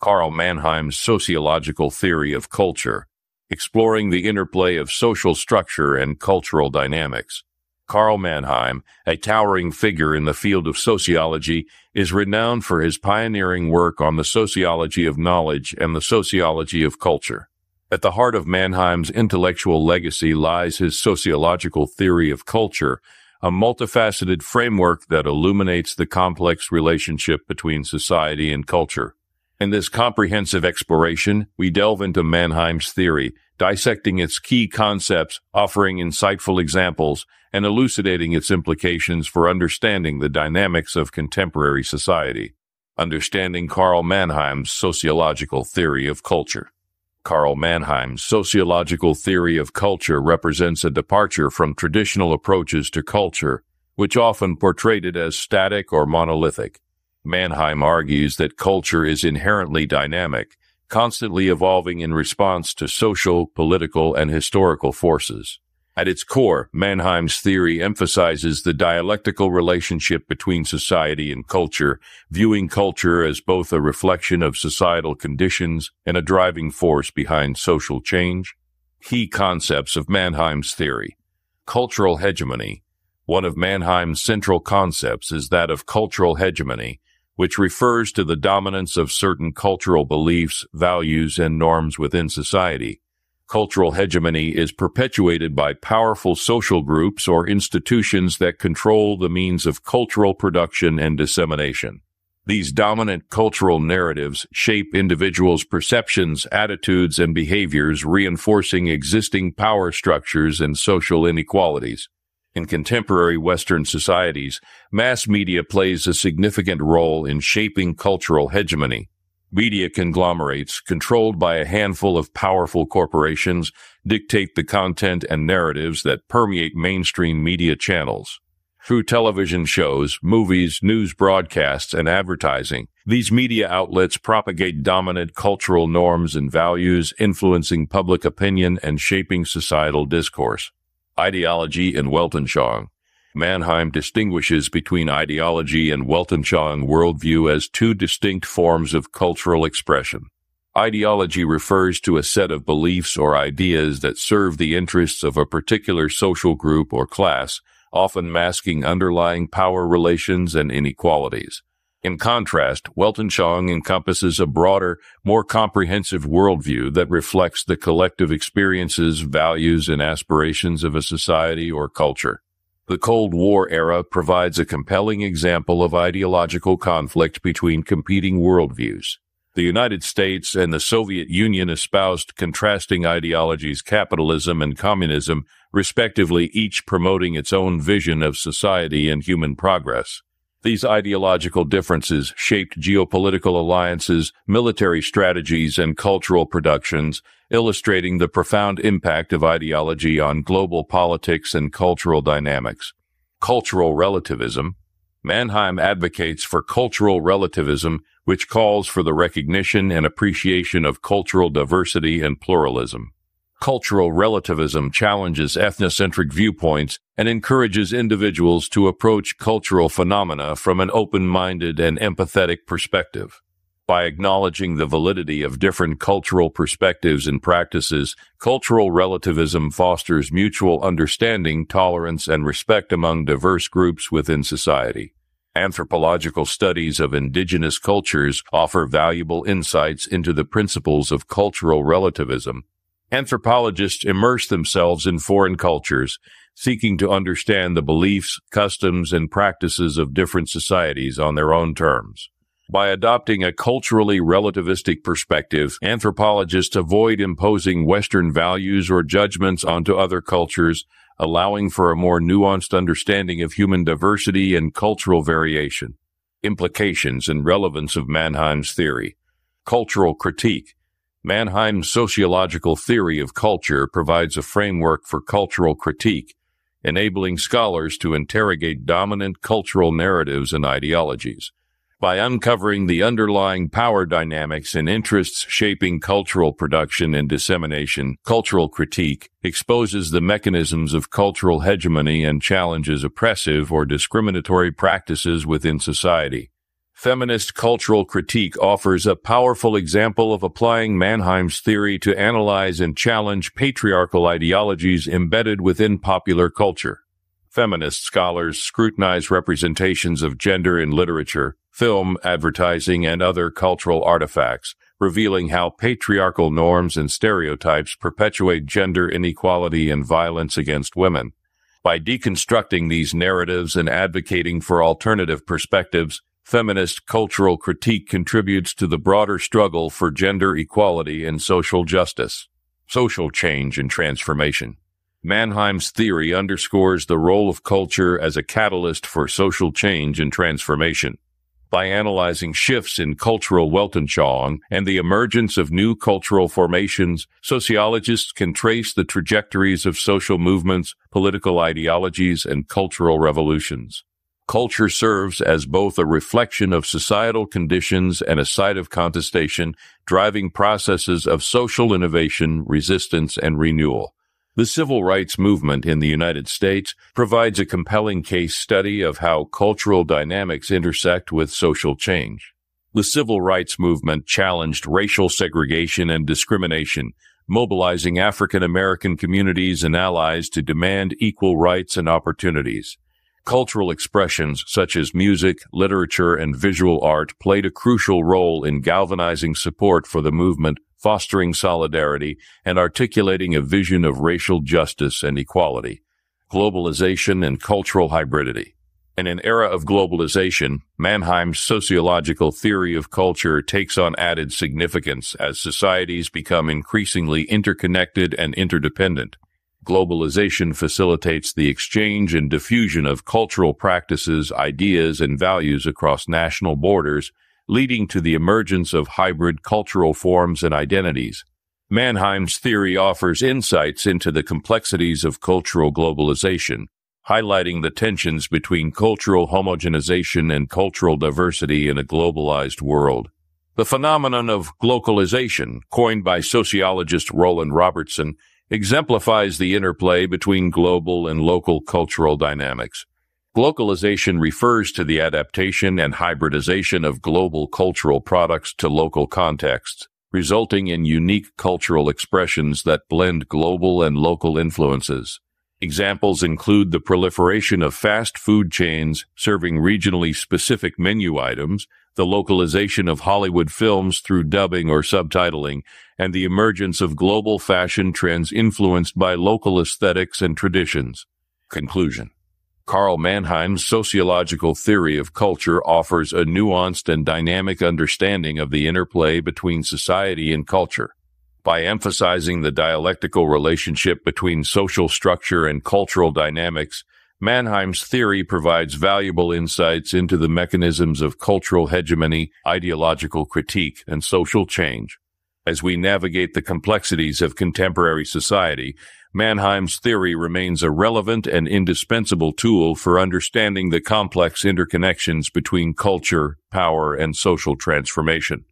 Karl Mannheim's sociological theory of culture, exploring the interplay of social structure and cultural dynamics. Karl Mannheim, a towering figure in the field of sociology, is renowned for his pioneering work on the sociology of knowledge and the sociology of culture. At the heart of Mannheim's intellectual legacy lies his sociological theory of culture, a multifaceted framework that illuminates the complex relationship between society and culture. In this comprehensive exploration, we delve into Mannheim's theory, dissecting its key concepts, offering insightful examples, and elucidating its implications for understanding the dynamics of contemporary society. Understanding Karl Mannheim's sociological theory of culture. Karl Mannheim's sociological theory of culture represents a departure from traditional approaches to culture, which often portrayed it as static or monolithic. Mannheim argues that culture is inherently dynamic, constantly evolving in response to social, political, and historical forces. At its core, Mannheim's theory emphasizes the dialectical relationship between society and culture, viewing culture as both a reflection of societal conditions and a driving force behind social change. Key concepts of Mannheim's theory. Cultural hegemony. One of Mannheim's central concepts is that of cultural hegemony, which refers to the dominance of certain cultural beliefs, values, and norms within society. Cultural hegemony is perpetuated by powerful social groups or institutions that control the means of cultural production and dissemination. These dominant cultural narratives shape individuals' perceptions, attitudes, and behaviors, reinforcing existing power structures and social inequalities. In contemporary Western societies, mass media plays a significant role in shaping cultural hegemony. Media conglomerates, controlled by a handful of powerful corporations, dictate the content and narratives that permeate mainstream media channels. Through television shows, movies, news broadcasts, and advertising, these media outlets propagate dominant cultural norms and values, influencing public opinion and shaping societal discourse. Ideology and Weltanschauung. Mannheim distinguishes between ideology and Weltanschauung worldview as two distinct forms of cultural expression. Ideology refers to a set of beliefs or ideas that serve the interests of a particular social group or class, often masking underlying power relations and inequalities. In contrast, Weltanschauung encompasses a broader, more comprehensive worldview that reflects the collective experiences, values, and aspirations of a society or culture. The Cold War era provides a compelling example of ideological conflict between competing worldviews. The United States and the Soviet Union espoused contrasting ideologies, capitalism and communism, respectively, each promoting its own vision of society and human progress. These ideological differences shaped geopolitical alliances, military strategies, and cultural productions, illustrating the profound impact of ideology on global politics and cultural dynamics. Cultural relativism. Mannheim advocates for cultural relativism, which calls for the recognition and appreciation of cultural diversity and pluralism. Cultural relativism challenges ethnocentric viewpoints and encourages individuals to approach cultural phenomena from an open-minded and empathetic perspective. By acknowledging the validity of different cultural perspectives and practices, cultural relativism fosters mutual understanding, tolerance, and respect among diverse groups within society. Anthropological studies of indigenous cultures offer valuable insights into the principles of cultural relativism. Anthropologists immerse themselves in foreign cultures, seeking to understand the beliefs, customs, and practices of different societies on their own terms. By adopting a culturally relativistic perspective, anthropologists avoid imposing Western values or judgments onto other cultures, allowing for a more nuanced understanding of human diversity and cultural variation. Implications and relevance of Mannheim's theory. Cultural critique. Mannheim's sociological theory of culture provides a framework for cultural critique, enabling scholars to interrogate dominant cultural narratives and ideologies. By uncovering the underlying power dynamics and interests shaping cultural production and dissemination, cultural critique exposes the mechanisms of cultural hegemony and challenges oppressive or discriminatory practices within society. Feminist cultural critique offers a powerful example of applying Mannheim's theory to analyze and challenge patriarchal ideologies embedded within popular culture. Feminist scholars scrutinize representations of gender in literature, film, advertising, and other cultural artifacts, revealing how patriarchal norms and stereotypes perpetuate gender inequality and violence against women. By deconstructing these narratives and advocating for alternative perspectives, feminist cultural critique contributes to the broader struggle for gender equality and social justice. Social change and transformation. Mannheim's theory underscores the role of culture as a catalyst for social change and transformation. By analyzing shifts in cultural Weltanschauung and the emergence of new cultural formations, sociologists can trace the trajectories of social movements, political ideologies, and cultural revolutions. Culture serves as both a reflection of societal conditions and a site of contestation, driving processes of social innovation, resistance, and renewal. The civil rights movement in the United States provides a compelling case study of how cultural dynamics intersect with social change. The civil rights movement challenged racial segregation and discrimination, mobilizing African American communities and allies to demand equal rights and opportunities. Cultural expressions such as music, literature, and visual art played a crucial role in galvanizing support for the movement, fostering solidarity, and articulating a vision of racial justice and equality. Globalization and cultural hybridity. In an era of globalization, Mannheim's sociological theory of culture takes on added significance as societies become increasingly interconnected and interdependent. Globalization facilitates the exchange and diffusion of cultural practices, ideas, and values across national borders, leading to the emergence of hybrid cultural forms and identities. Mannheim's theory offers insights into the complexities of cultural globalization, highlighting the tensions between cultural homogenization and cultural diversity in a globalized world. The phenomenon of glocalization, coined by sociologist Roland Robertson, exemplifies the interplay between global and local cultural dynamics. Glocalization refers to the adaptation and hybridization of global cultural products to local contexts, resulting in unique cultural expressions that blend global and local influences. Examples include the proliferation of fast food chains serving regionally specific menu items, the localization of Hollywood films through dubbing or subtitling, and the emergence of global fashion trends influenced by local aesthetics and traditions. Conclusion. Karl Mannheim's sociological theory of culture offers a nuanced and dynamic understanding of the interplay between society and culture. By emphasizing the dialectical relationship between social structure and cultural dynamics, Mannheim's theory provides valuable insights into the mechanisms of cultural hegemony, ideological critique, and social change. As we navigate the complexities of contemporary society, Mannheim's theory remains a relevant and indispensable tool for understanding the complex interconnections between culture, power, and social transformation.